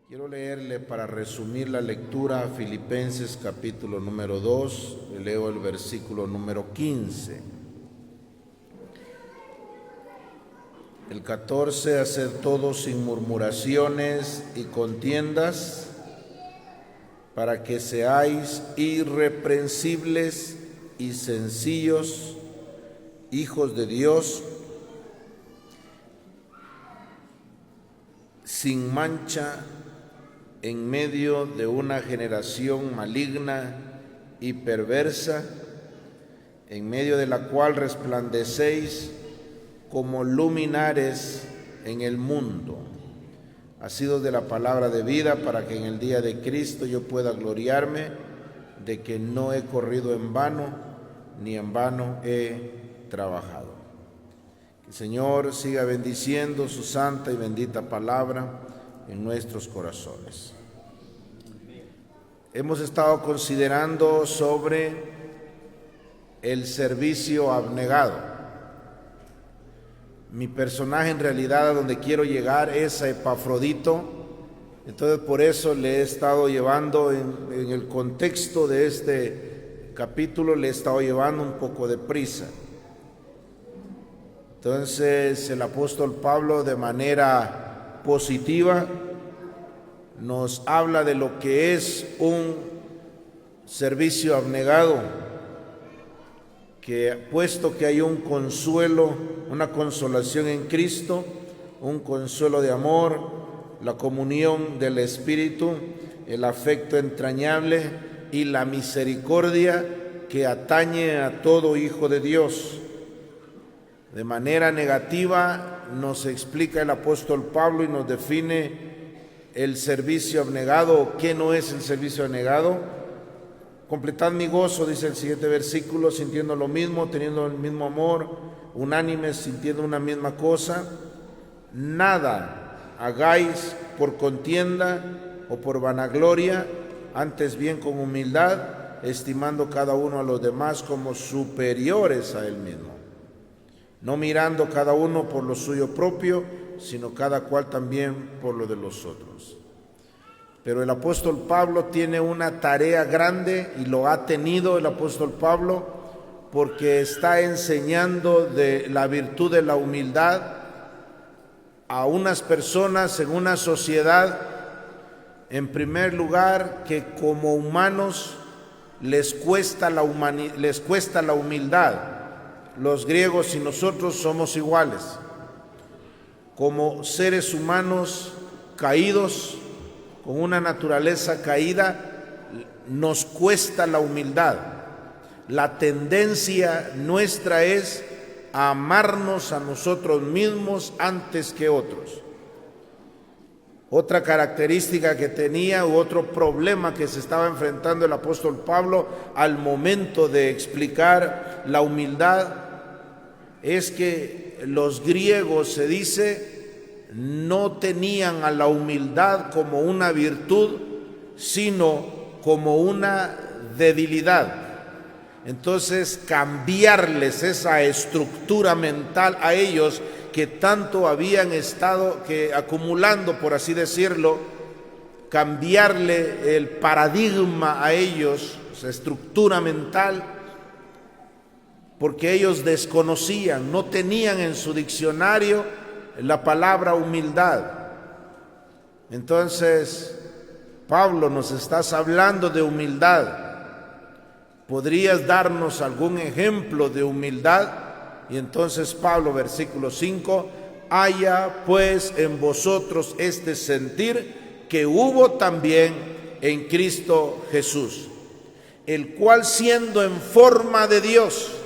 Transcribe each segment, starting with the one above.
Quiero leerle para resumir la lectura a Filipenses capítulo número 2, leo el versículo número 15. El 14, hacer todo sin murmuraciones y contiendas, para que seáis irreprensibles y sencillos, hijos de Dios, sin mancha, en medio de una generación maligna y perversa, en medio de la cual resplandecéis como luminares en el mundo, asidos de la palabra de vida, para que en el día de Cristo yo pueda gloriarme de que no he corrido en vano, ni en vano he trabajado. Que el Señor siga bendiciendo su santa y bendita palabra en nuestros corazones. Hemos estado considerando sobre el servicio abnegado. Mi personaje en realidad a donde quiero llegar es a Epafrodito, entonces por eso le he estado llevando en el contexto de este capítulo, le he estado llevando un poco de prisa. Entonces el apóstol Pablo de manera positiva nos habla de lo que es un servicio abnegado, que puesto que hay un consuelo, una consolación en Cristo, un consuelo de amor, la comunión del Espíritu, el afecto entrañable y la misericordia que atañe a todo hijo de Dios. De manera negativa nos explica el apóstol Pablo y nos define el servicio abnegado. ¿Qué no es el servicio abnegado? Completad mi gozo, dice el siguiente versículo, sintiendo lo mismo, teniendo el mismo amor, unánimes, sintiendo una misma cosa. Nada hagáis por contienda o por vanagloria, antes bien con humildad, estimando cada uno a los demás como superiores a él mismo, no mirando cada uno por lo suyo propio, sino cada cual también por lo de los otros. Pero el apóstol Pablo tiene una tarea grande, y lo ha tenido el apóstol Pablo, porque está enseñando de la virtud de la humildad a unas personas en una sociedad, en primer lugar, que como humanos les cuesta la humildad. Los griegos y nosotros somos iguales. Como seres humanos caídos, con una naturaleza caída, nos cuesta la humildad. La tendencia nuestra es a amarnos a nosotros mismos antes que otros. Otra característica que tenía, u otro problema que se estaba enfrentando el apóstol Pablo al momento de explicar la humildad, es que los griegos, se dice, no tenían a la humildad como una virtud, sino como una debilidad. Entonces, cambiarles esa estructura mental a ellos, que tanto habían estado acumulando, por así decirlo, cambiarle el paradigma a ellos, esa estructura mental, porque ellos desconocían, no tenían en su diccionario la palabra humildad. Entonces, Pablo, nos estás hablando de humildad. ¿Podrías darnos algún ejemplo de humildad? Y entonces Pablo, versículo 5, haya pues en vosotros este sentir que hubo también en Cristo Jesús, el cual siendo en forma de Dios,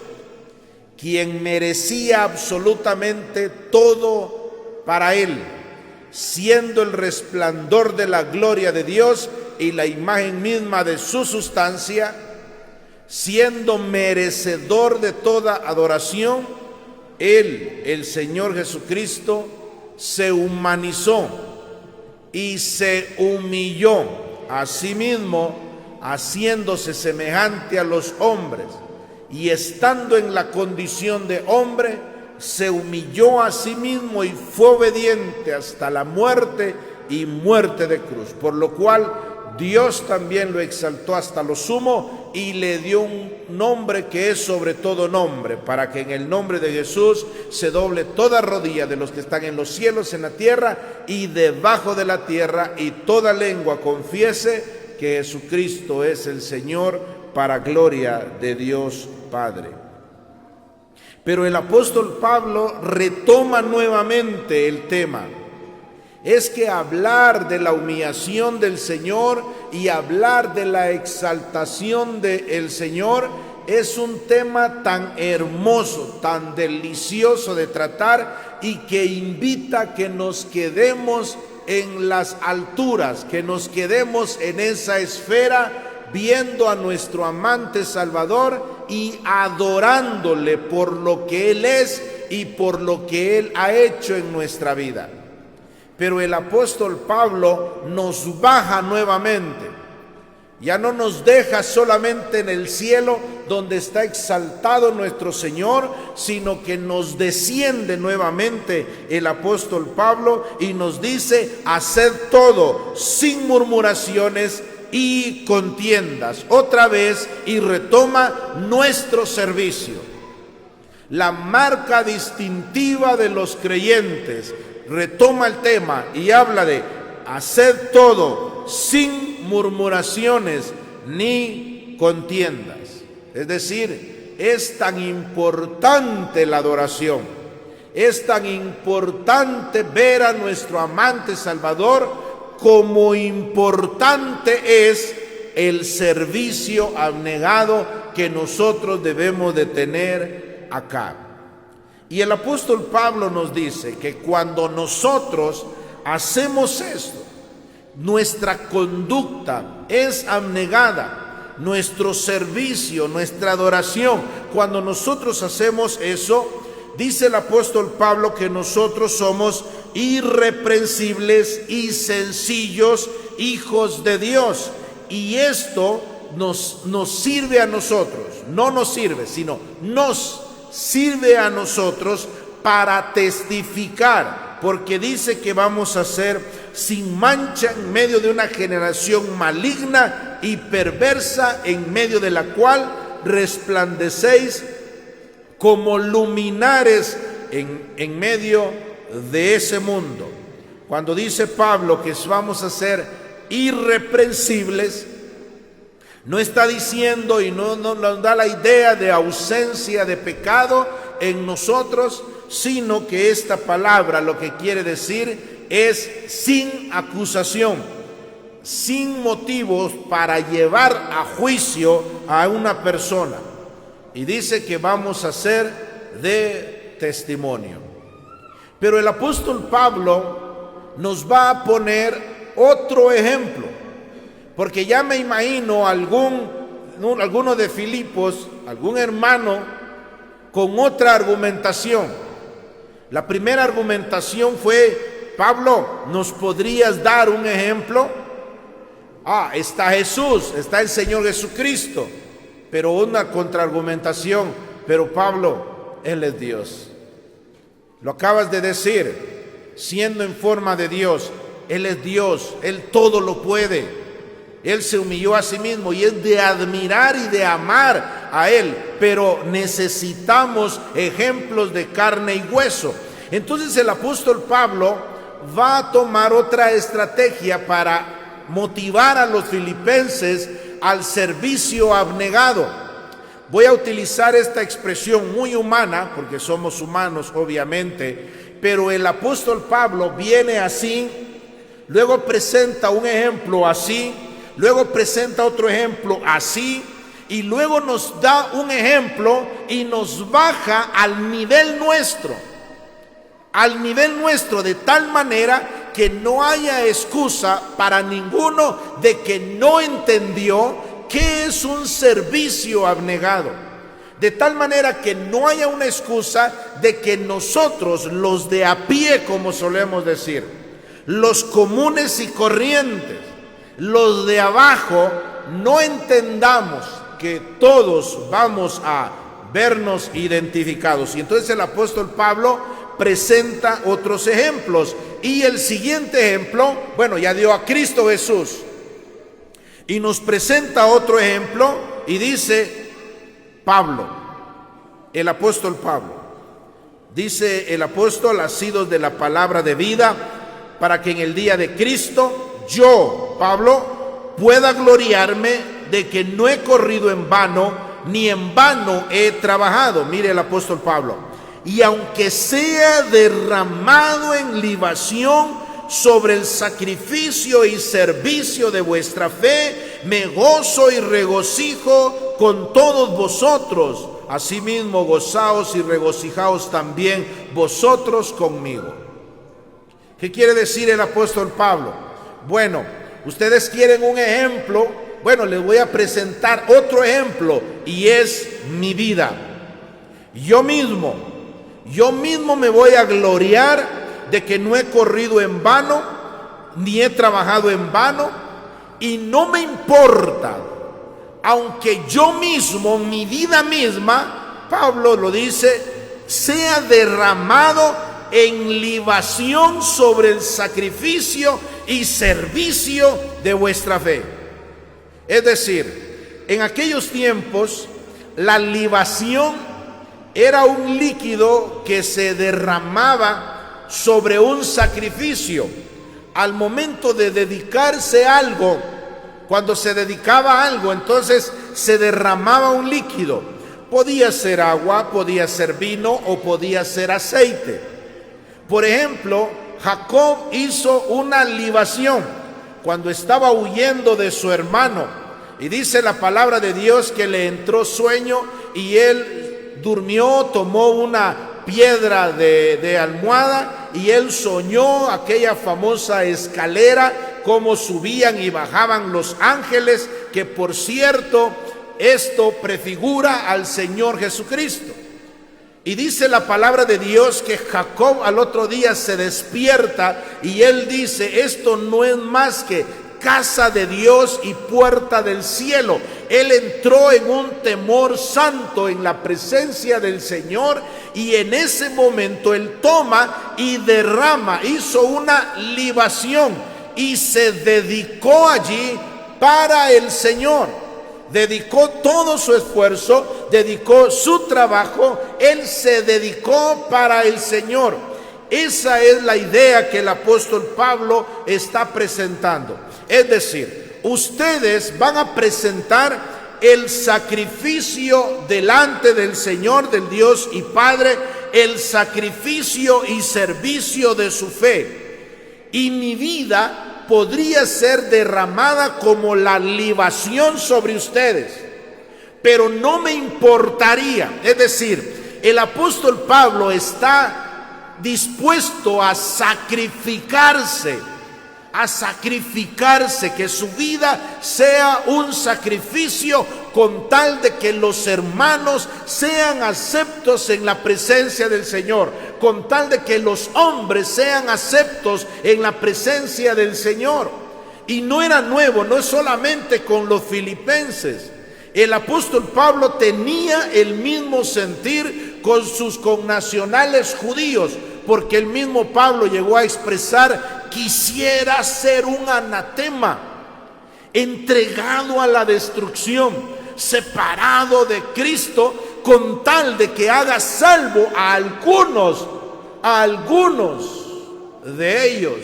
quien merecía absolutamente todo para él, siendo el resplandor de la gloria de Dios y la imagen misma de su sustancia, siendo merecedor de toda adoración, él, el Señor Jesucristo, se humanizó y se humilló a sí mismo, haciéndose semejante a los hombres, y estando en la condición de hombre, se humilló a sí mismo y fue obediente hasta la muerte y muerte de cruz, por lo cual Dios también lo exaltó hasta lo sumo y le dio un nombre que es sobre todo nombre, para que en el nombre de Jesús se doble toda rodilla de los que están en los cielos, en la tierra y debajo de la tierra, y toda lengua confiese que Jesucristo es el Señor, para gloria de Dios Padre. Pero el apóstol Pablo retoma nuevamente el tema. Es que hablar de la humillación del Señor y hablar de la exaltación del Señor es un tema tan hermoso, tan delicioso de tratar, y que invita a que nos quedemos en las alturas, que nos quedemos en esa esfera, viendo a nuestro amante Salvador y adorándole por lo que Él es y por lo que Él ha hecho en nuestra vida. Pero el apóstol Pablo nos baja nuevamente. Ya no nos deja solamente en el cielo donde está exaltado nuestro Señor, sino que nos desciende nuevamente el apóstol Pablo y nos dice: haced todo sin murmuraciones y contiendas. Otra vez, y retoma nuestro servicio. La marca distintiva de los creyentes. Retoma el tema y habla de haced todo sin murmuraciones ni contiendas. Es decir, es tan importante la adoración, es tan importante ver a nuestro amante Salvador, como importante es el servicio abnegado que nosotros debemos de tener acá. Y el apóstol Pablo nos dice que cuando nosotros hacemos esto, nuestra conducta es abnegada, nuestro servicio, nuestra adoración, cuando nosotros hacemos eso, dice el apóstol Pablo que nosotros somos irreprensibles y sencillos hijos de Dios. Y esto nos sirve a nosotros, no nos sirve, sino nos sirve a nosotros para testificar, porque dice que vamos a ser sin mancha en medio de una generación maligna y perversa, en medio de la cual resplandecéis como luminares en medio de ese mundo. Cuando dice Pablo que vamos a ser irreprensibles, no está diciendo, y no nos da la idea de ausencia de pecado en nosotros, sino que esta palabra lo que quiere decir es sin acusación, sin motivos para llevar a juicio a una persona. Y dice que vamos a ser de testimonio. Pero el apóstol Pablo nos va a poner otro ejemplo, porque ya me imagino alguno de Filipos, algún hermano, con otra argumentación. La primera argumentación fue: Pablo, ¿nos podrías dar un ejemplo? Está Jesús, está el Señor Jesucristo. Pero una contraargumentación: pero Pablo, Él es Dios. Lo acabas de decir, siendo en forma de Dios, Él es Dios, Él todo lo puede. Él se humilló a sí mismo y es de admirar y de amar a Él, pero necesitamos ejemplos de carne y hueso. Entonces el apóstol Pablo va a tomar otra estrategia para motivar a los filipenses al servicio abnegado. Voy a utilizar esta expresión muy humana, porque somos humanos obviamente, pero el apóstol Pablo viene así, luego presenta un ejemplo así, luego presenta otro ejemplo así, y luego nos da un ejemplo y nos baja al nivel nuestro, de tal manera que no haya excusa para ninguno de que no entendió qué es un servicio abnegado. De tal manera que no haya una excusa de que nosotros, los de a pie, como solemos decir, los comunes y corrientes, los de abajo, no entendamos que todos vamos a vernos identificados. Y entonces el apóstol Pablo presenta otros ejemplos. Y el siguiente ejemplo, bueno, ya dio a Cristo Jesús. Y nos presenta otro ejemplo y dice Pablo, el apóstol Pablo. Dice el apóstol, asidos de la palabra de vida, para que en el día de Cristo yo, Pablo, pueda gloriarme de que no he corrido en vano, ni en vano he trabajado. Mire el apóstol Pablo. Y aunque sea derramado en libación sobre el sacrificio y servicio de vuestra fe, me gozo y regocijo con todos vosotros. Asimismo, gozaos y regocijaos también vosotros conmigo. ¿Qué quiere decir el apóstol Pablo? Bueno, ustedes quieren un ejemplo. Bueno, les voy a presentar otro ejemplo y es mi vida. Yo mismo me voy a gloriar de que no he corrido en vano, ni he trabajado en vano, y no me importa, aunque yo mismo, mi vida misma, Pablo lo dice, sea derramado en libación sobre el sacrificio y servicio de vuestra fe. Es decir, en aquellos tiempos, la libación era un líquido que se derramaba sobre un sacrificio. Al momento de dedicarse a algo, cuando se dedicaba a algo, entonces se derramaba un líquido. Podía ser agua, podía ser vino o podía ser aceite. Por ejemplo, Jacob hizo una libación cuando estaba huyendo de su hermano. Y dice la palabra de Dios que le entró sueño y él durmió, tomó una piedra de almohada y él soñó aquella famosa escalera, cómo subían y bajaban los ángeles, que por cierto esto prefigura al Señor Jesucristo. Y dice la palabra de Dios que Jacob al otro día se despierta y él dice, esto no es más que casa de Dios y puerta del cielo. Él entró en un temor santo en la presencia del Señor y en ese momento él toma y derrama, hizo una libación y se dedicó allí para el Señor. Dedicó todo su esfuerzo, dedicó su trabajo, él se dedicó para el Señor. Esa es la idea que el apóstol Pablo está presentando. Es decir, ustedes van a presentar el sacrificio delante del Señor, del Dios y Padre, el sacrificio y servicio de su fe. Y mi vida podría ser derramada como la libación sobre ustedes, pero no me importaría. Es decir, el apóstol Pablo está dispuesto a sacrificarse, que su vida sea un sacrificio con tal de que los hermanos sean aceptos en la presencia del Señor, con tal de que los hombres sean aceptos en la presencia del Señor. Y no era nuevo, no es solamente con los filipenses. El apóstol Pablo tenía el mismo sentir con sus connacionales judíos, porque el mismo Pablo llegó a expresar: quisiera ser un anatema, entregado a la destrucción, separado de Cristo, con tal de que haga salvo a algunos de ellos.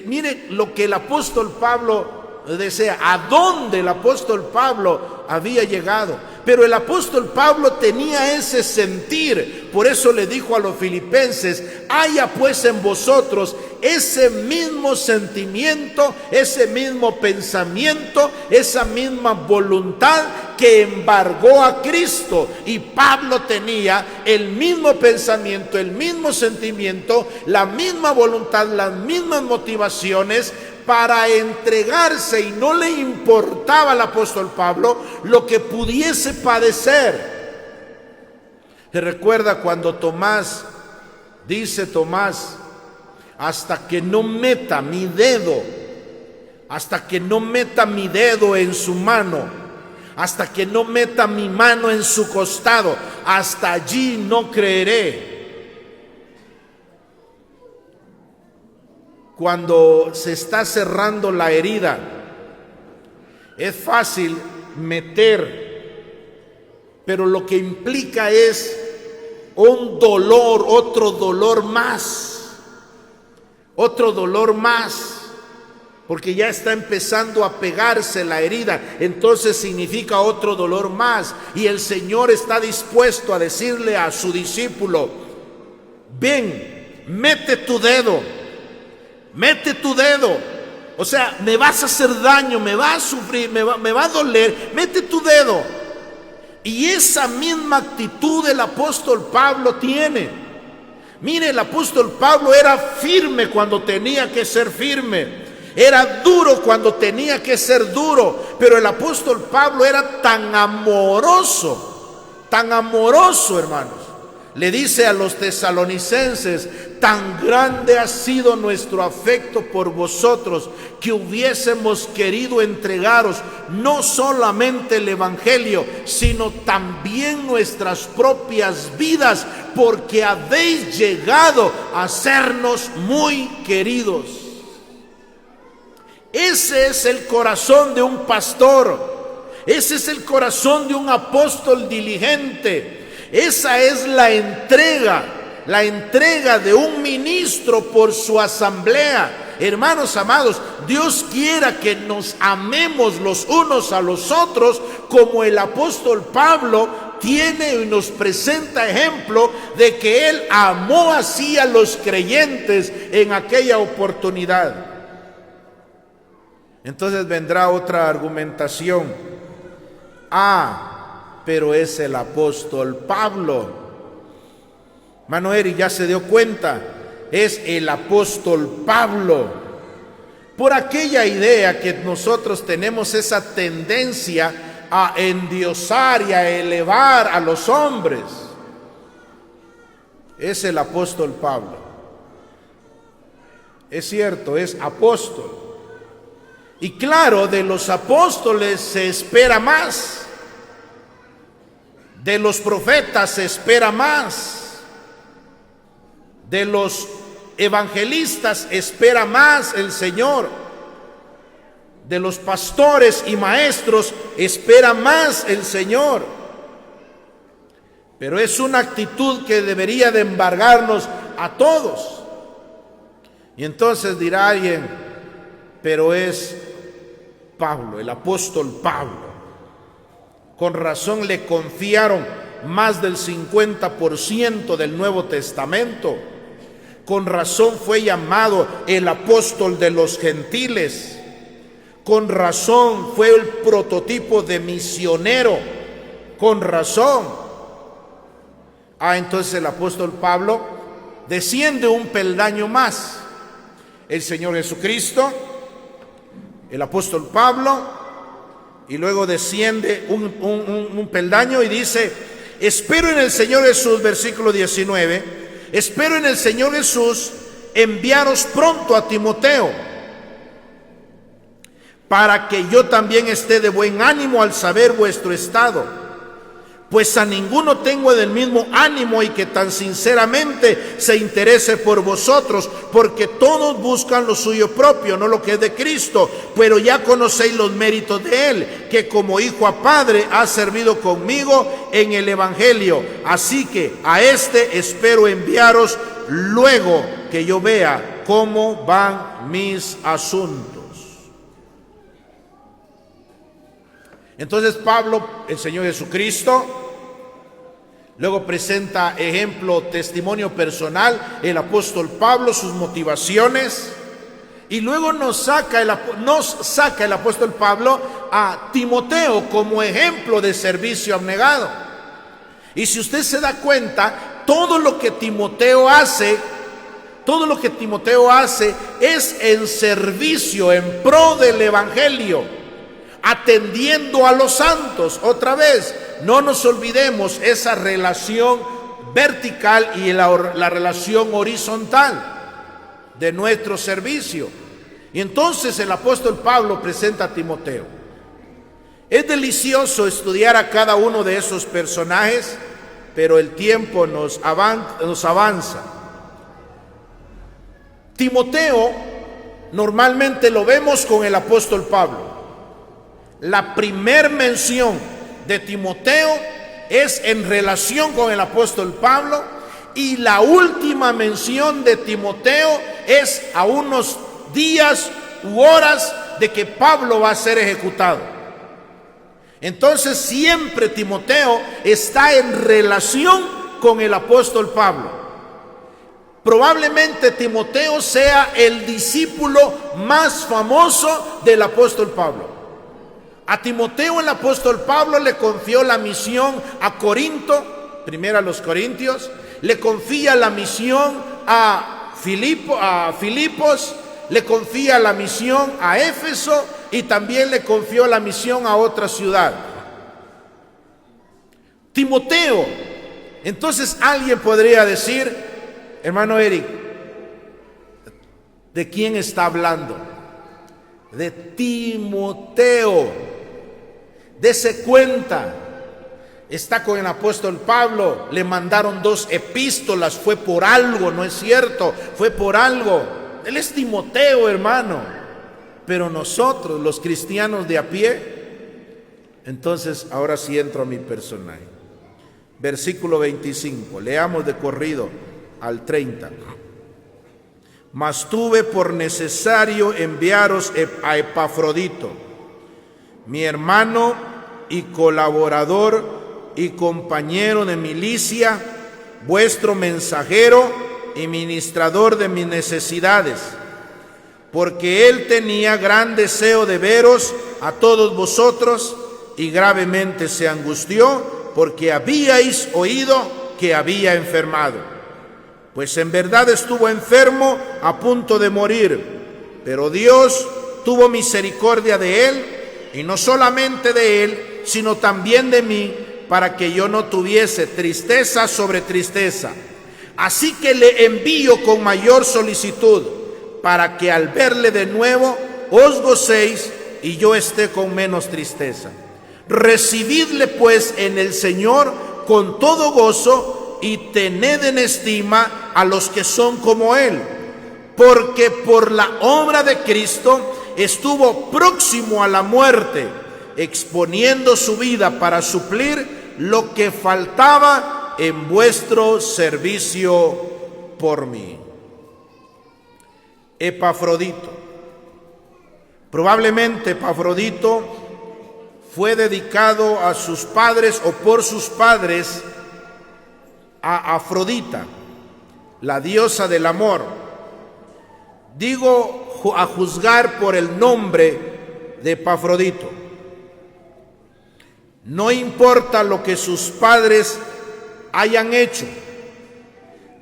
Mire lo que el apóstol Pablo desea, a dónde el apóstol Pablo había llegado. Pero el apóstol Pablo tenía ese sentir, por eso le dijo a los filipenses: haya pues en vosotros ese mismo sentimiento, ese mismo pensamiento, esa misma voluntad que embargó a Cristo. Y Pablo tenía el mismo pensamiento, el mismo sentimiento, la misma voluntad, las mismas motivaciones para entregarse, y no le importaba al apóstol Pablo lo que pudiese padecer. ¿Se recuerda cuando Tomás, dice Tomás, hasta que no meta mi dedo en su mano, hasta que no meta mi mano en su costado, hasta allí no creeré? cuando se está cerrando la herida, es fácil meter, pero lo que implica es un dolor, otro dolor más, porque ya está empezando a pegarse la herida, entonces significa otro dolor más. Y el Señor está dispuesto a decirle a su discípulo: ven, mete tu dedo, o sea, me vas a hacer daño, me va a sufrir, me va a doler, mete tu dedo. Y esa misma actitud el apóstol Pablo tiene. Mire, el apóstol Pablo era firme cuando tenía que ser firme, era duro cuando tenía que ser duro, pero el apóstol Pablo era tan amoroso, hermanos. Le dice a los tesalonicenses: tan grande ha sido nuestro afecto por vosotros, que hubiésemos querido entregaros no solamente el evangelio, sino también nuestras propias vidas, porque habéis llegado a sernos muy queridos. Ese es el corazón de un pastor, ese es el corazón de un apóstol diligente. Esa es la entrega de un ministro por su asamblea. Hermanos amados, Dios quiera que nos amemos los unos a los otros, como el apóstol Pablo tiene y nos presenta ejemplo de que él amó así a los creyentes en aquella oportunidad. Entonces vendrá otra argumentación: pero es el apóstol Pablo. Manuel ya se dio cuenta, es el apóstol Pablo. Por aquella idea que nosotros tenemos esa tendencia a endiosar y a elevar a los hombres, es el apóstol Pablo. Es cierto, es apóstol. Y claro, de los apóstoles se espera más. De los profetas se espera más, de los evangelistas espera más el Señor, de los pastores y maestros espera más el Señor. Pero es una actitud que debería de embargarnos a todos. Y entonces dirá alguien: pero es Pablo, el apóstol Pablo. Con razón le confiaron más del 50% del Nuevo Testamento. Con razón fue llamado el apóstol de los gentiles. Con razón fue el prototipo de misionero. Con razón. Entonces el apóstol Pablo desciende un peldaño más. El Señor Jesucristo, el apóstol Pablo, y luego desciende un peldaño y dice: espero en el Señor Jesús, versículo 19, espero en el Señor Jesús enviaros pronto a Timoteo, para que yo también esté de buen ánimo al saber vuestro estado. Pues a ninguno tengo del mismo ánimo y que tan sinceramente se interese por vosotros, porque todos buscan lo suyo propio, no lo que es de Cristo. Pero ya conocéis los méritos de él, que como hijo a padre ha servido conmigo en el evangelio. Así que a este espero enviaros luego que yo vea cómo van mis asuntos. Entonces Pablo, el Señor Jesucristo, luego presenta ejemplo, testimonio personal, el apóstol Pablo, sus motivaciones, y luego nos saca el apóstol Pablo a Timoteo como ejemplo de servicio abnegado. Y si usted se da cuenta, todo lo que Timoteo hace es en servicio, en pro del evangelio, atendiendo a los santos. Otra vez, no nos olvidemos esa relación vertical y la relación horizontal de nuestro servicio. Y entonces el apóstol Pablo presenta a Timoteo. Es delicioso estudiar a cada uno de esos personajes, pero el tiempo nos avanza. Timoteo normalmente lo vemos con el apóstol Pablo. La primer mención de Timoteo es en relación con el apóstol Pablo, y la última mención de Timoteo es a unos días u horas de que Pablo va a ser ejecutado. Entonces siempre Timoteo está en relación con el apóstol Pablo. Probablemente Timoteo sea el discípulo más famoso del apóstol Pablo. A Timoteo el apóstol Pablo le confió la misión a Corinto, primero a los Corintios, le confía la misión a Filipos, le confía la misión a Éfeso y también le confió la misión a otra ciudad. Timoteo. Entonces alguien podría decir, hermano Eric, ¿de quién está hablando? De Timoteo. Dese cuenta, está con el apóstol Pablo, le mandaron 2 epístolas, fue por algo, ¿no es cierto? Fue por algo. Él es Timoteo, hermano. Pero nosotros, los cristianos de a pie, entonces ahora sí entro a mi personaje. Versículo 25, leamos de corrido al 30. Mas tuve por necesario enviaros a Epafrodito, mi hermano y colaborador y compañero de milicia, vuestro mensajero y ministrador de mis necesidades, porque él tenía gran deseo de veros a todos vosotros y gravemente se angustió porque habíais oído que había enfermado. Pues en verdad estuvo enfermo a punto de morir, pero Dios tuvo misericordia de él, y no solamente de él, sino también de mí, para que yo no tuviese tristeza sobre tristeza. Así que le envío con mayor solicitud, para que al verle de nuevo os gocéis y yo esté con menos tristeza. Recibidle pues en el Señor con todo gozo y tened en estima a los que son como él, porque por la obra de Cristo estuvo próximo a la muerte, exponiendo su vida para suplir lo que faltaba en vuestro servicio por mí. Epafrodito. Probablemente Epafrodito fue dedicado a sus padres o por sus padres a Afrodita, la diosa del amor. Digo a juzgar por el nombre de Epafrodito. No importa lo que sus padres hayan hecho.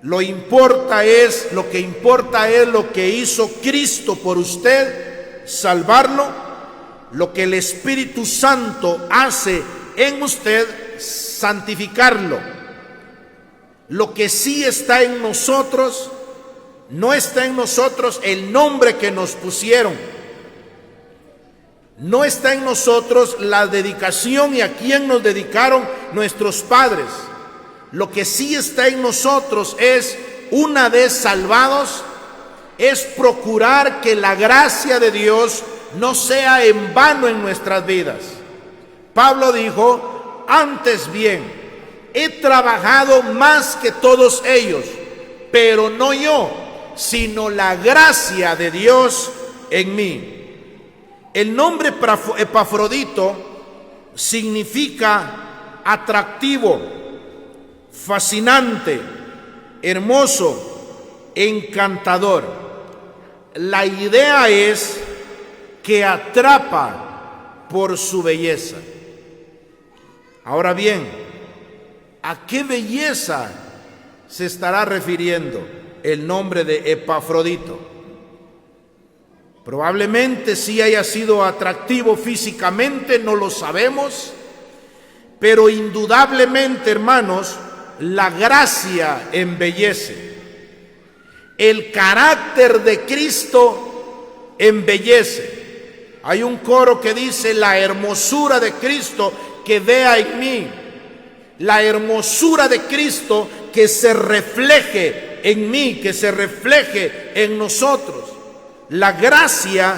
Lo que importa es lo que hizo Cristo por usted, salvarlo. Lo que el Espíritu Santo hace en usted, santificarlo. Lo que sí está en nosotros, no está en nosotros el nombre que nos pusieron. No está en nosotros la dedicación y a quién nos dedicaron nuestros padres. Lo que sí está en nosotros es, una vez salvados, es procurar que la gracia de Dios no sea en vano en nuestras vidas. Pablo dijo, antes bien, he trabajado más que todos ellos, pero no yo, sino la gracia de Dios en mí. El nombre Epafrodito significa atractivo, fascinante, hermoso, encantador. La idea es que atrapa por su belleza. Ahora bien, ¿a qué belleza se estará refiriendo el nombre de Epafrodito? Probablemente sí haya sido atractivo físicamente, no lo sabemos, pero indudablemente, hermanos, la gracia embellece. El carácter de Cristo embellece. Hay un coro que dice, la hermosura de Cristo que vea en mí. La hermosura de Cristo que se refleje en mí, que se refleje en nosotros. la gracia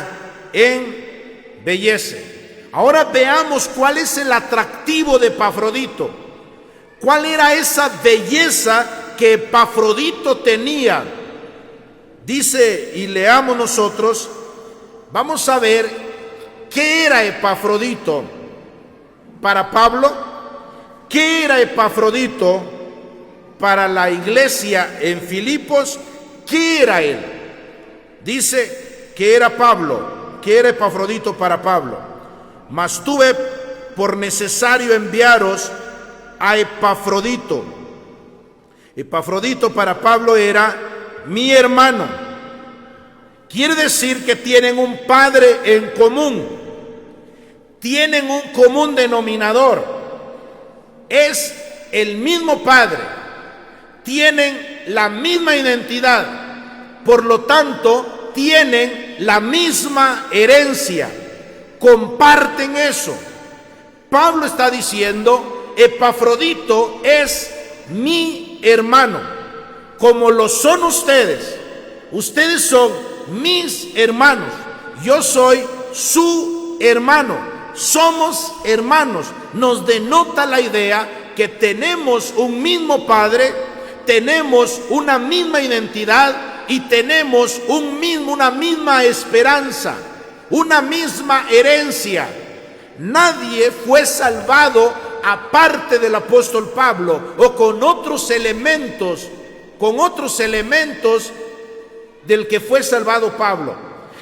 embellece. Ahora veamos cuál es el atractivo de Epafrodito. ¿Cuál era esa belleza que Epafrodito tenía? Dice, y leamos nosotros, vamos a ver qué era Epafrodito para Pablo, qué era Epafrodito para la iglesia en Filipos, qué era él. Dice que era Pablo, que era Epafrodito para Pablo. Mas tuve por necesario enviaros a Epafrodito. Epafrodito para Pablo era mi hermano. Quiere decir que tienen un padre en común, tienen un común denominador, es el mismo padre, tienen la misma identidad, por lo tanto tienen la misma herencia, comparten eso. Pablo está diciendo, Epafrodito es mi hermano, como lo son ustedes. Ustedes son mis hermanos, yo soy su hermano, somos hermanos. Nos denota la idea que tenemos un mismo Padre, tenemos una misma identidad y tenemos una misma esperanza, una misma herencia. Nadie fue salvado aparte del apóstol Pablo o con otros elementos del que fue salvado Pablo.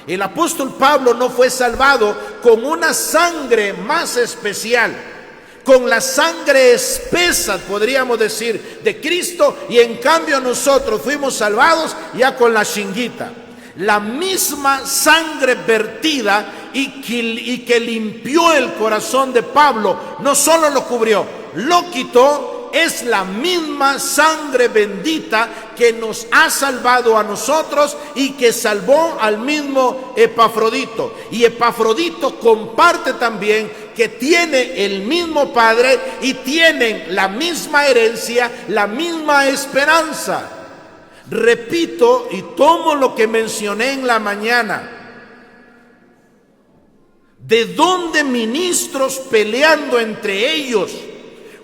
El apóstol Pablo no fue salvado con una sangre más especial, con la sangre espesa, podríamos decir, de Cristo, y en cambio nosotros fuimos salvados ya con la chinguita. La misma sangre vertida y que limpió el corazón de Pablo, no solo lo cubrió, lo quitó. Es la misma sangre bendita que nos ha salvado a nosotros y que salvó al mismo Epafrodito. Y Epafrodito comparte también que tiene el mismo Padre y tienen la misma herencia, la misma esperanza. Repito y tomo lo que mencioné en la mañana. ¿De dónde ministros peleando entre ellos?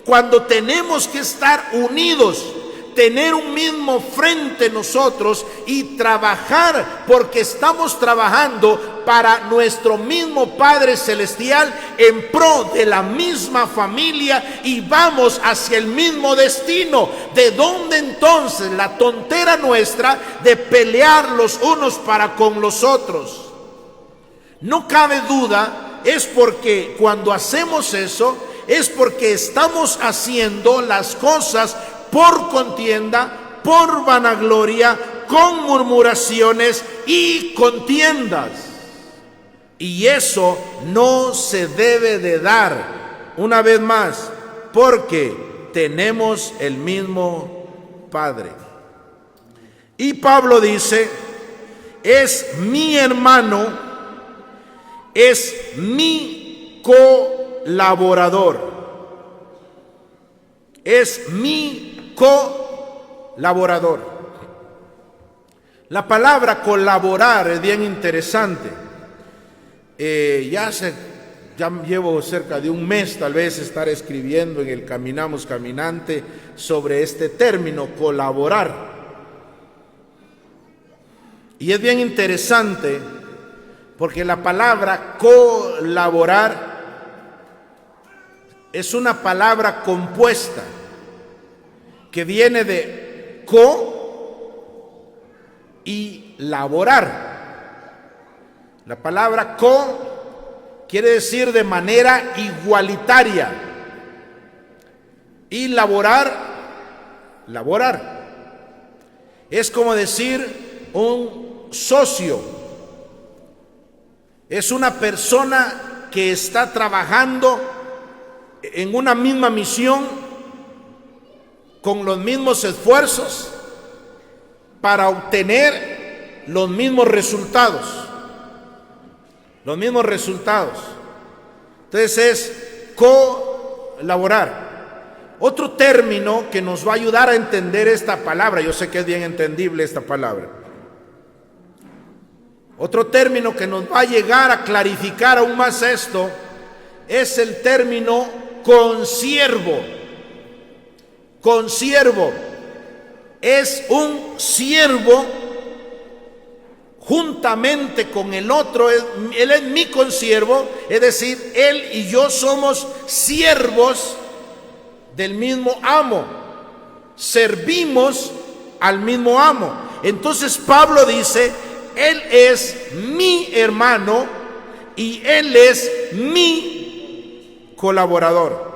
Cuando tenemos que estar unidos, tener un mismo frente nosotros y trabajar, porque estamos trabajando para nuestro mismo Padre Celestial en pro de la misma familia y vamos hacia el mismo destino. ¿De dónde entonces la tontera nuestra de pelear los unos para con los otros? No cabe duda, es porque cuando hacemos eso, es porque estamos haciendo las cosas por contienda, por vanagloria, con murmuraciones y contiendas. Y eso no se debe de dar, una vez más, porque tenemos el mismo Padre. Y Pablo dice, es mi hermano, es mi colaborador. Es mi colaborador. La palabra colaborar es bien interesante. Ya llevo cerca de un mes tal vez estar escribiendo en el Caminamos Caminante sobre este término, colaborar. Y es bien interesante porque la palabra colaborar es una palabra compuesta que viene de co y laborar. La palabra co quiere decir de manera igualitaria y laborar, es como decir un socio, es una persona que está trabajando en una misma misión, con los mismos esfuerzos para obtener los mismos resultados. Entonces es colaborar. Otro término que nos va a ayudar a entender esta palabra, yo sé que es bien entendible esta palabra, Otro término que nos va a llegar a clarificar aún más esto es el término consiervo. Consiervo es un siervo juntamente con el otro. Él es mi consiervo, es decir, él y yo somos siervos del mismo amo, servimos al mismo amo. Entonces Pablo dice: él es mi hermano y él es mi colaborador.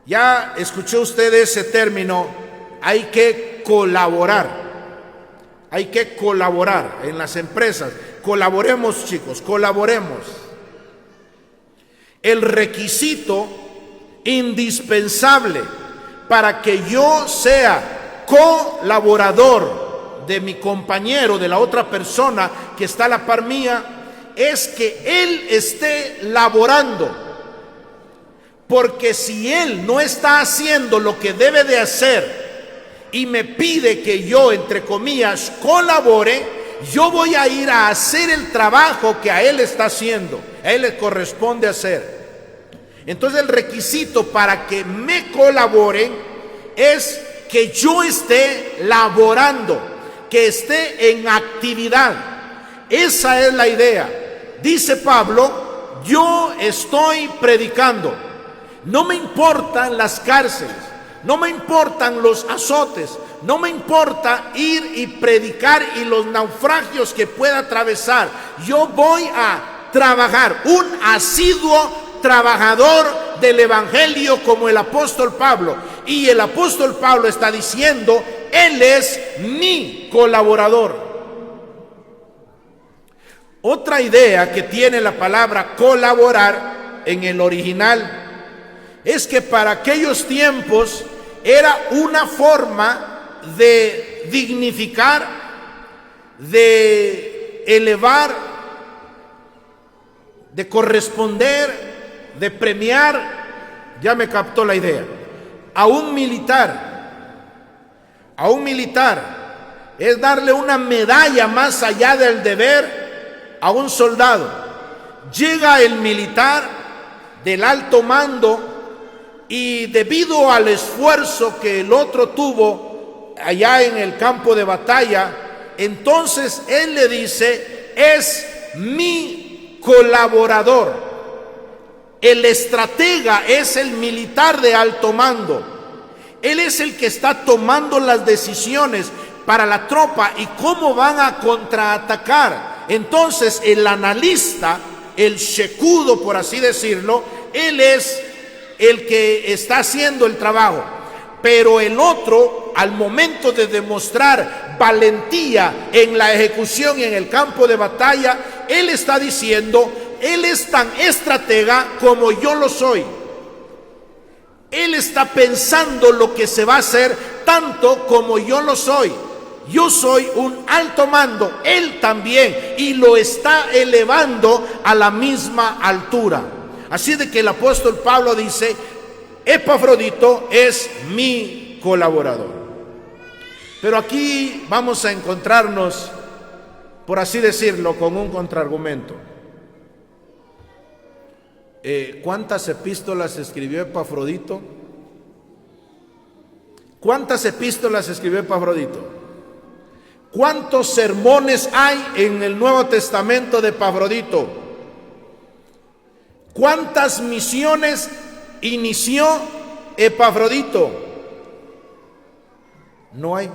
Ya escuchó usted ese término, hay que colaborar. Hay que colaborar en las empresas. Colaboremos, chicos, colaboremos. El requisito indispensable para que yo sea colaborador de mi compañero, de la otra persona que está a la par mía, es que él esté laborando. Porque si él no está haciendo lo que debe de hacer y me pide que yo, entre comillas, colabore, yo voy a ir a hacer el trabajo que a él está haciendo, a él le corresponde hacer. Entonces el requisito para que me colaboren es que yo esté laborando, que esté en actividad. Esa es la idea. Dice Pablo: yo estoy predicando. No me importan las cárceles, no me importan los azotes, no me importa ir y predicar y los naufragios que pueda atravesar. Yo voy a trabajar, un asiduo trabajador del evangelio como el apóstol Pablo. Y el apóstol Pablo está diciendo: él es mi colaborador. Otra idea que tiene la palabra colaborar en el original es que para aquellos tiempos era una forma de dignificar, de elevar, de corresponder, de premiar, ya me captó la idea, a un militar. A un militar es darle una medalla más allá del deber a un soldado. Llega el militar del alto mando y debido al esfuerzo que el otro tuvo allá en el campo de batalla, entonces él le dice: es mi colaborador. El estratega es el militar de alto mando. Él es el que está tomando las decisiones para la tropa y cómo van a contraatacar. Entonces el analista, el shecudo, por así decirlo, él es el que está haciendo el trabajo. Pero el otro, al momento de demostrar valentía en la ejecución y en el campo de batalla, él está diciendo: él es tan estratega como yo lo soy. Él está pensando lo que se va a hacer tanto como yo lo soy. Yo soy un alto mando, él también, y lo está elevando a la misma altura. Así de que el apóstol Pablo dice: Epafrodito es mi colaborador. Pero aquí vamos a encontrarnos, por así decirlo, con un contraargumento. ¿Cuántas epístolas escribió Epafrodito? ¿Cuántas epístolas escribió Epafrodito? ¿Cuántos sermones hay en el Nuevo Testamento de Epafrodito? ¿Cuántas misiones inició Epafrodito? No hay.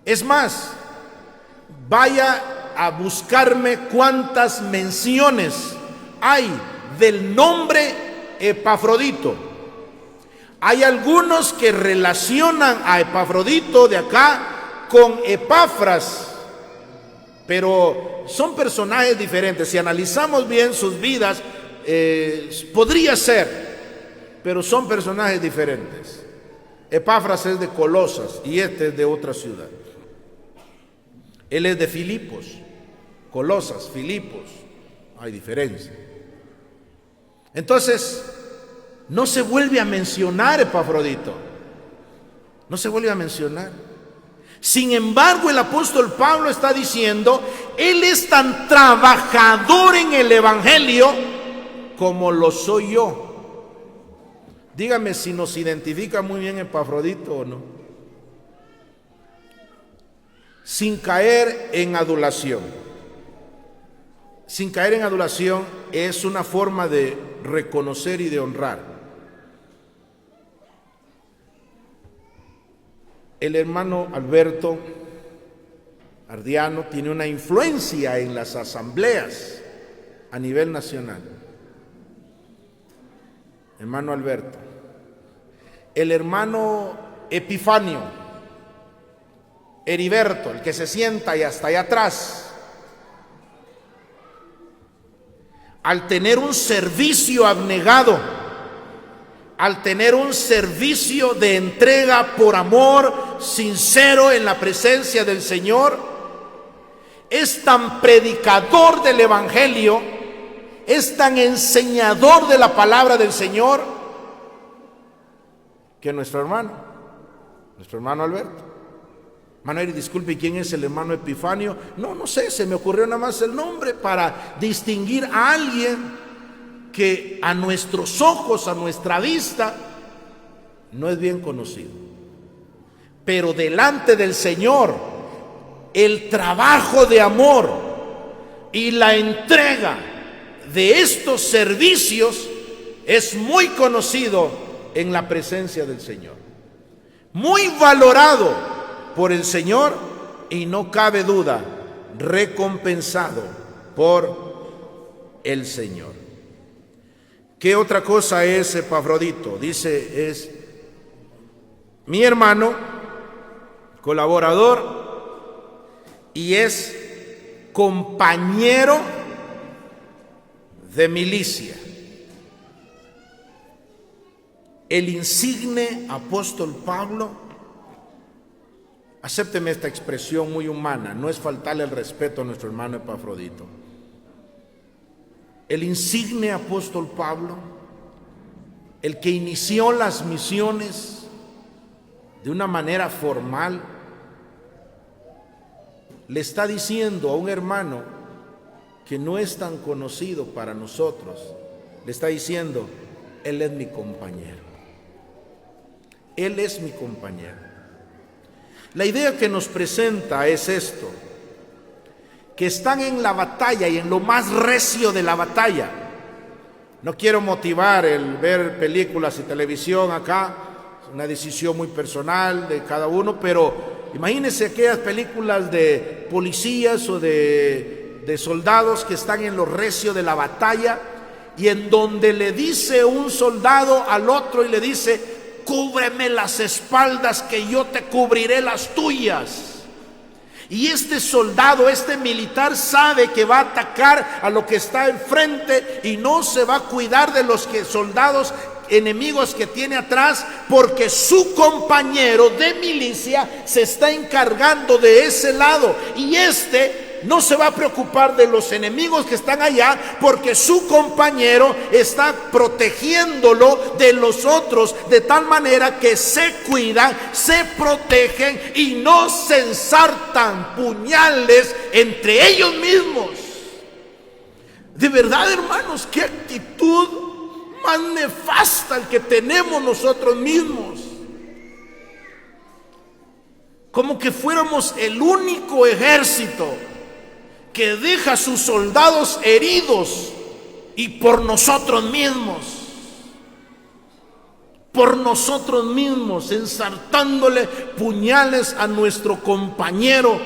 Es más, vaya a buscarme cuántas menciones hay del nombre Epafrodito. Hay algunos que relacionan a Epafrodito de acá con Epafras, pero son personajes diferentes. Si analizamos bien sus vidas, podría ser, pero son personajes diferentes. Epafras es de Colosas y este es de otra ciudad. Él es de Filipos. Colosas, Filipos, hay diferencia. Entonces, no se vuelve a mencionar Epafrodito. No se vuelve a mencionar. Sin embargo, el apóstol Pablo está diciendo, él es tan trabajador en el evangelio como lo soy yo. Dígame si nos identifica muy bien Epafrodito o no. Sin caer en adulación. Sin caer en adulación es una forma de reconocer y de honrar. El hermano Alberto Ardiano tiene una influencia en las asambleas a nivel nacional. Hermano Alberto. El hermano Epifanio, Heriberto, el que se sienta y hasta allá atrás, al tener un servicio abnegado, al tener un servicio de entrega por amor sincero en la presencia del Señor, es tan predicador del evangelio, es tan enseñador de la palabra del Señor, que nuestro hermano Alberto. Hermano Eri, disculpe, ¿quién es el hermano Epifanio? No sé, se me ocurrió nada más el nombre para distinguir a alguien que a nuestros ojos, a nuestra vista, no es bien conocido. Pero delante del Señor, el trabajo de amor y la entrega de estos servicios es muy conocido en la presencia del Señor, muy valorado por el Señor y no cabe duda, recompensado por el Señor. ¿Qué otra cosa es Epafrodito? Dice, es mi hermano, colaborador y es compañero de milicia. El insigne apóstol Pablo, acépteme esta expresión muy humana, no es faltarle el respeto a nuestro hermano Epafrodito. El insigne apóstol Pablo, el que inició las misiones de una manera formal, le está diciendo a un hermano que no es tan conocido para nosotros, le está diciendo, él es mi compañero. Él es mi compañero. La idea que nos presenta es esto, que están en la batalla y en lo más recio de la batalla. No quiero motivar el ver películas y televisión acá, es una decisión muy personal de cada uno, pero imagínense aquellas películas de policías o de soldados que están en lo recio de la batalla y en donde le dice un soldado al otro y le dice, cúbreme las espaldas que yo te cubriré las tuyas. Y este soldado, este militar sabe que va a atacar a lo que está enfrente y no se va a cuidar de los soldados enemigos que tiene atrás, porque su compañero de milicia se está encargando de ese lado y este no se va a preocupar de los enemigos que están allá, porque su compañero está protegiéndolo de los otros, de tal manera que se cuidan, se protegen y no se ensartan puñales entre ellos mismos. De verdad, hermanos, qué actitud más nefasta el que tenemos nosotros mismos. Como que fuéramos el único ejército que deja a sus soldados heridos y por nosotros mismos, ensartándole puñales a nuestro compañero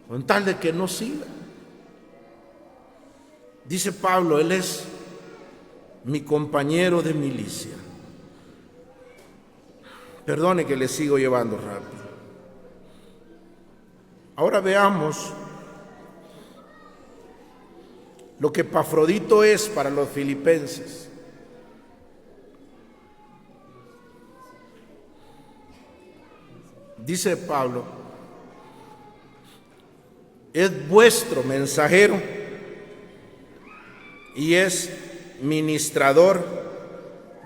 con tal de que no siga. Dice Pablo, él es mi compañero de milicia. Perdone que le sigo llevando rápido. Ahora veamos lo que Epafrodito es para los filipenses. Dice Pablo, es vuestro mensajero y es ministrador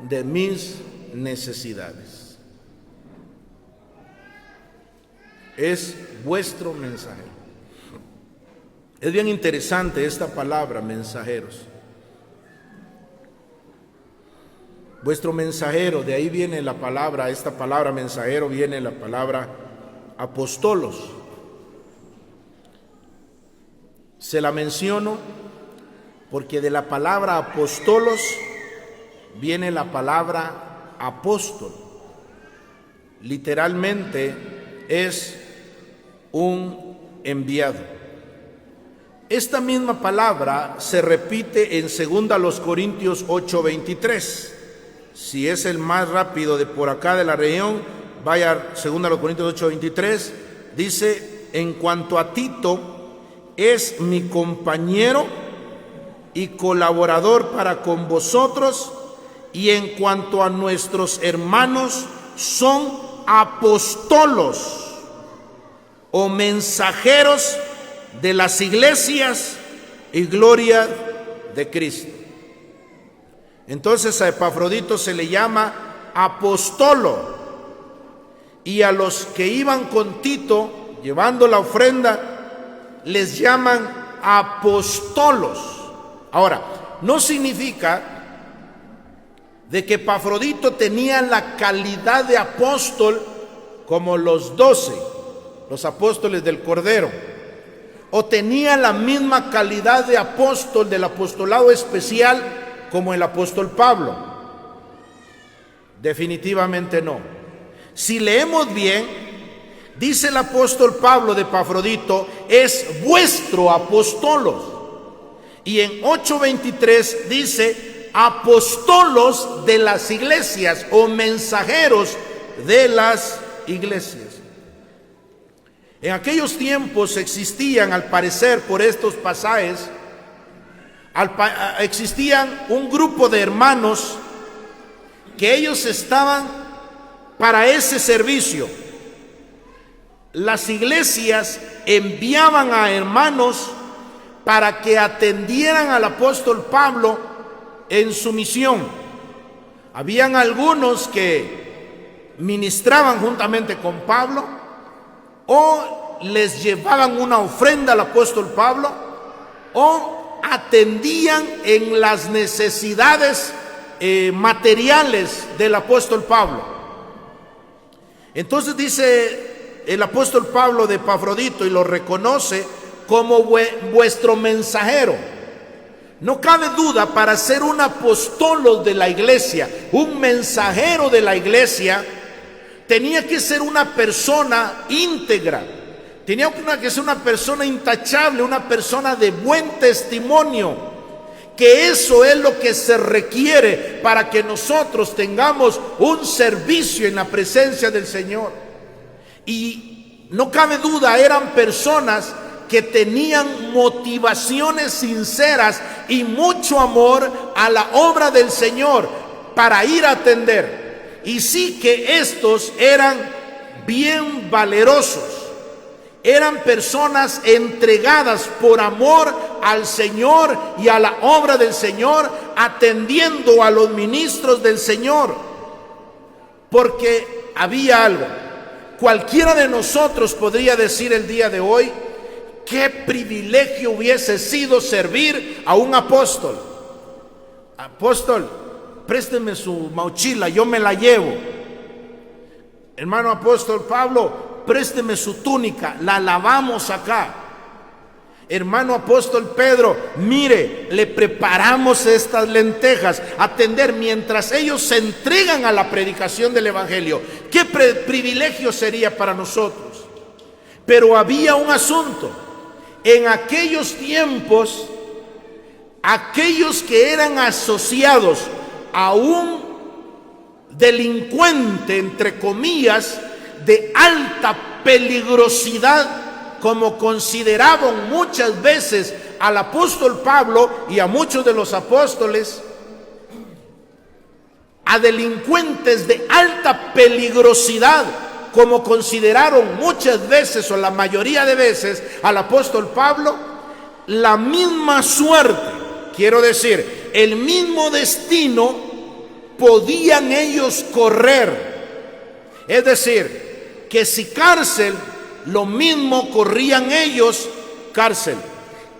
de mis necesidades. es vuestro mensajero. Es bien interesante esta palabra, mensajeros. Vuestro mensajero, de ahí viene la palabra, esta palabra mensajero viene la palabra apóstolos. Se la menciono porque de la palabra apóstolos viene la palabra apóstol. Literalmente es un enviado. Esta misma palabra se repite en 2 Corintios 8:23. Si es el más rápido de por acá de la región, vaya a 2 Corintios 8:23. Dice: en cuanto a Tito, es mi compañero y colaborador para con vosotros, y en cuanto a nuestros hermanos, son apóstolos o mensajeros de las iglesias y gloria de Cristo. Entonces a Epafrodito se le llama apóstolo, y a los que iban con Tito llevando la ofrenda les llaman apóstolos. Ahora, no significa de que Epafrodito tenía la calidad de apóstol como los 12, los apóstoles del Cordero, o tenía la misma calidad de apóstol, del apostolado especial, como el apóstol Pablo. Definitivamente no. Si leemos bien, dice el apóstol Pablo de Epafrodito: es vuestro apóstolos. Y en 8:23 dice: apóstolos de las iglesias o mensajeros de las iglesias. En aquellos tiempos existían, al parecer, por estos pasajes, existían un grupo de hermanos que ellos estaban para ese servicio. Las iglesias enviaban a hermanos para que atendieran al apóstol Pablo en su misión. Habían algunos que ministraban juntamente con Pablo, o les llevaban una ofrenda al apóstol Pablo, o atendían en las necesidades materiales del apóstol Pablo. Entonces dice el apóstol Pablo de Epafrodito, y lo reconoce como vuestro mensajero. No cabe duda, para ser un apóstolo de la iglesia, un mensajero de la iglesia, tenía que ser una persona íntegra, tenía que ser una persona intachable, una persona de buen testimonio, que eso es lo que se requiere para que nosotros tengamos un servicio en la presencia del Señor. Y no cabe duda, eran personas que tenían motivaciones sinceras y mucho amor a la obra del Señor para ir a atender. Y sí que estos eran bien valerosos, eran personas entregadas por amor al Señor y a la obra del Señor, atendiendo a los ministros del Señor. Porque había algo, cualquiera de nosotros podría decir el día de hoy: qué privilegio hubiese sido servir a un apóstol. Apóstol, présteme su mochila, yo me la llevo. Hermano apóstol Pablo, présteme su túnica, la lavamos acá. Hermano apóstol Pedro, mire, le preparamos estas lentejas. Atender mientras ellos se entregan a la predicación del evangelio. Qué privilegio sería para nosotros. Pero había un asunto. En aquellos tiempos, aquellos que eran asociados a un delincuente, entre comillas, de alta peligrosidad, como consideraban muchas veces al apóstol Pablo y a muchos de los apóstoles, a delincuentes de alta peligrosidad, como consideraron muchas veces, o la mayoría de veces, al apóstol Pablo, la misma suerte, quiero decir, el mismo destino podían ellos correr. Es decir, que si cárcel lo mismo corrían ellos, cárcel.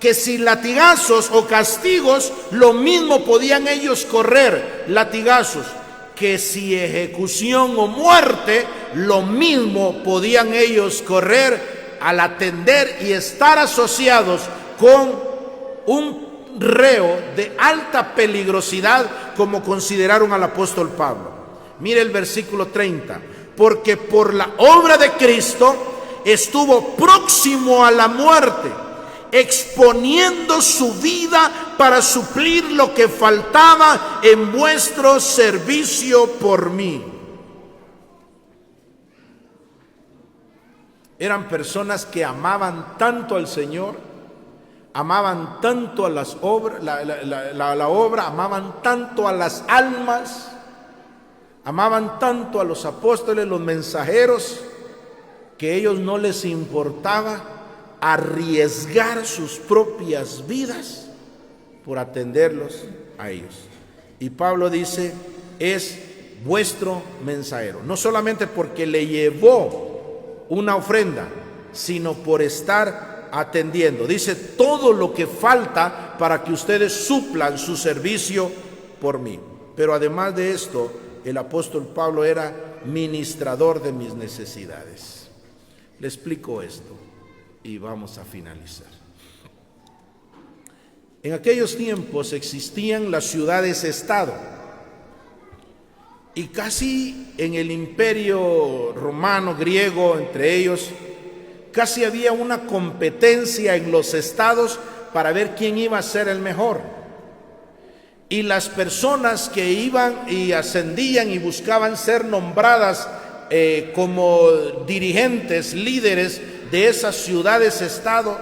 Que si latigazos o castigos, lo mismo podían ellos correr, latigazos. Que si ejecución o muerte, lo mismo podían ellos correr al atender y estar asociados con un reo de alta peligrosidad, como consideraron al apóstol Pablo. Mire el versículo 30. Porque por la obra de Cristo estuvo próximo a la muerte, exponiendo su vida para suplir lo que faltaba en vuestro servicio por mí. Eran personas que amaban tanto al Señor, amaban tanto a las obras, la obra, amaban tanto a las almas, amaban tanto a los apóstoles, los mensajeros, que ellos no les importaba arriesgar sus propias vidas por atenderlos a ellos. Y Pablo dice, es vuestro mensajero, no solamente porque le llevó una ofrenda, sino por estar atendiendo. Dice, todo lo que falta para que ustedes suplan su servicio por mí. Pero además de esto, el apóstol Pablo era ministrador de mis necesidades. Le explico esto y vamos a finalizar. En aquellos tiempos existían las ciudades-estado, y casi en el imperio romano, griego, entre ellos, casi había una competencia en los estados para ver quién iba a ser el mejor. Y las personas que iban y ascendían y buscaban ser nombradas como dirigentes, líderes de esas ciudades-estado,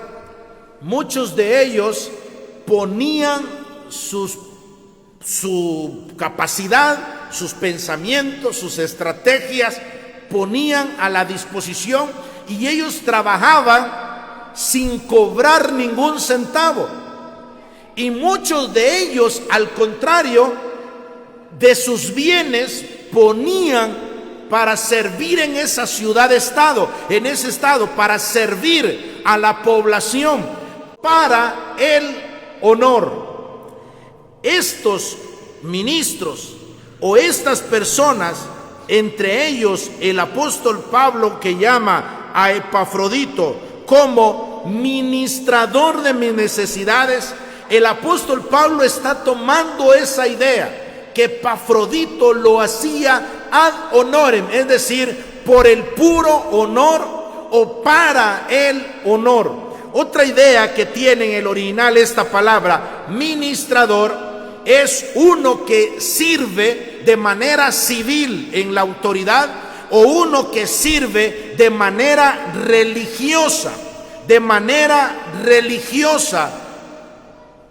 muchos de ellos ponían su capacidad, sus pensamientos, sus estrategias, ponían a la disposición, y ellos trabajaban sin cobrar ningún centavo. Y muchos de ellos, al contrario, de sus bienes ponían para servir en esa ciudad-estado, en ese estado, para servir a la población, para el honor. Estos ministros o estas personas, entre ellos el apóstol Pablo, que llama a Epafrodito como ministrador de mis necesidades, el apóstol Pablo está tomando esa idea, que Epafrodito lo hacía ad honorem, es decir, por el puro honor o para el honor. Otra idea que tiene en el original esta palabra, ministrador, es uno que sirve de manera civil en la autoridad, o uno que sirve de manera religiosa,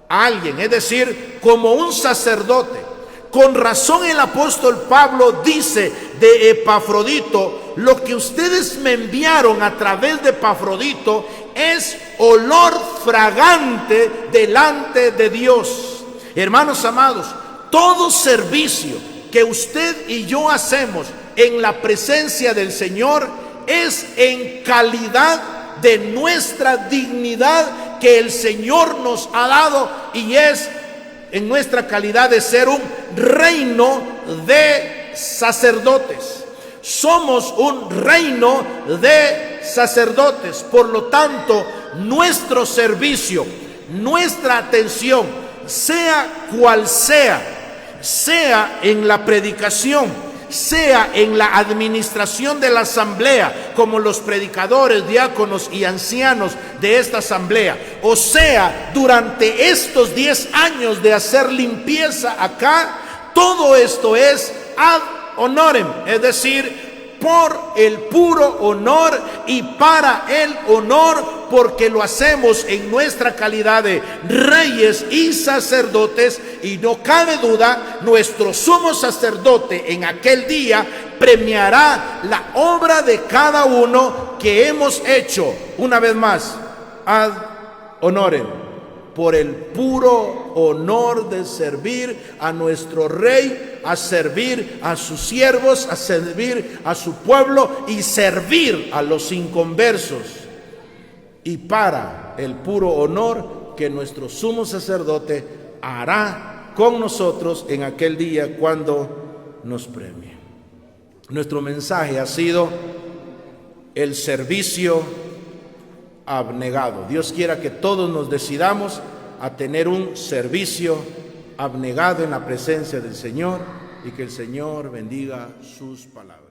a alguien, es decir, como un sacerdote. Con razón el apóstol Pablo dice de Epafrodito, lo que ustedes me enviaron a través de Epafrodito es olor fragante delante de Dios. Hermanos amados, todo servicio que usted y yo hacemos en la presencia del Señor es en calidad de nuestra dignidad que el Señor nos ha dado, y es en nuestra calidad de ser un reino de sacerdotes. Somos un reino de sacerdotes. Por lo tanto, nuestro servicio, nuestra atención, sea cual sea en la predicación, sea en la administración de la asamblea, como los predicadores, diáconos y ancianos de esta asamblea, o sea durante estos 10 años de hacer limpieza acá, todo esto es ad honorem, es decir, por el puro honor y para el honor, porque lo hacemos en nuestra calidad de reyes y sacerdotes. Y no cabe duda, nuestro sumo sacerdote en aquel día premiará la obra de cada uno que hemos hecho, una vez más, ad honorem, por el puro honor de servir a nuestro Rey, a servir a sus siervos, a servir a su pueblo y servir a los inconversos. Y para el puro honor que nuestro sumo sacerdote hará con nosotros en aquel día cuando nos premie. Nuestro mensaje ha sido el servicio abnegado. Dios quiera que todos nos decidamos a tener un servicio abnegado en la presencia del Señor y que el Señor bendiga sus palabras.